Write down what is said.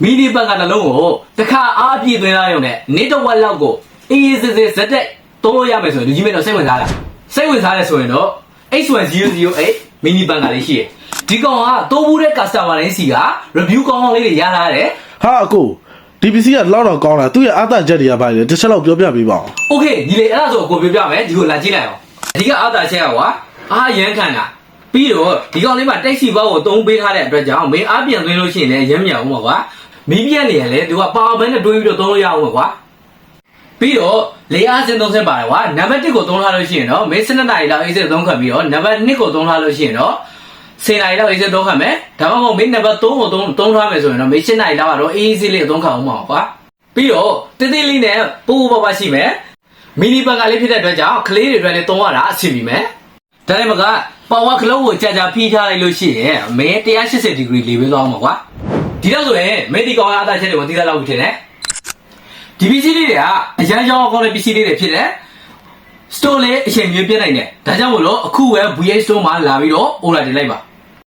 မီဒီဘက်ကနှလုံးကိုတစ်ခါအားပြည့်သွင်းလာရုံနဲ့နေတော့ဝက်လောက်ကိုအေးစစ်စစ်ဇက်တက်သုံးလို့ရမယ်ဆိုရင်လူကြီးမင်းတော့စိတ်ဝင်စားလားစိတ်ဝင်စားတယ်ဆိုရင်တော့ H1008 မီနီဘက်ကလေးရှိတယ်ဒီကောင်ကတိုးဘူးတဲ့ customer တိုင်းစီက review ကောင်းကောင်းလေးတွေရလာတယ်ဟာအကိုဒီပစ္စည်းကလောက်တော့ကောင်းတာသူ့ရဲ့အားသာချက်တွေကဘာလဲတစ်ချက်လောက်ပြောပြပေးပါဦး Okay ညီလေးအဲ့ဒါဆိုကိုပြောပြမယ်ဒီကိုလာကြည့်လိုက်အောင်ဒီကအားသာချက်ကကွာအားရမ်းခံတာပြီးတော့ဒီကောင်လေးမှာတိုက်စီဘောက်ကိုသုံးပေးထားတဲ့အတွက်ကြောင့်မင်းအားပြန်သွင်းလို့ရှိရင်လည်းရမ်းမြောက်အောင်ပါကွာမီးပြက်နေရလဲသူကပါဝါဘန်းနဲ့တွဲပြီးတော့သုံးလို့ရအောင်ပါကွာပြီးတော့လေအားစင်သုံးဆက်ပါတယ်ကွာနံပါတ်1ကိုသုံးထားလို့ရှိရင်တော့မင်း12နာရီလောက်အေးစစ်သုံးခတ်ပြီးတော့နံပါတ်2ကိုသုံးထားလို့ရှိရင်တော့10နာရီလောက်အေးစစ်သုံးခတ်မယ်ဒါမှမဟုတ်မင်းနံပါတ်3ကိုသုံးထားမယ်ဆိုရင်တော့မင်း7နာရီလောက်ကတော့အေးစစ်လေးသုံးခတ်အောင်ပါကွာပြီးတော့တေးသေးလေးနဲ့ပိုးပိုးပါရှိမယ်မီနီဘက်ကလေးဖြစ်တဲ့အတွက်ကြောင့်ကလေးတွေအတွက်လည်းသုံးရတာအဆင်ပြေမယ်ဒါနဲ့မကပါဝါကလုံးကိုကြာကြာဖိထားလိုက်လို့ရှိရင်မင်း180ဒီဂရီလေပေးသွားအောင်ပါကွာဒီတော့ဆိုရင်မင်းဒီကောင်အားသာချက်တွေကိုသိသလောက်ဖြစ်တယ်ဒီပစ္စည်းလေးတွေကအရန်ကြောင်းကောင်းတဲ့ပစ္စည်းလေးတွေဖြစ်တယ်စတိုးလေးအချိန်မျိုးပြည့်နိုင်တယ်ဒါကြောင့်မို့လို့အခုဝယ် VH Store မှာလာပြီးတော့ order တင်လိုက်ပါ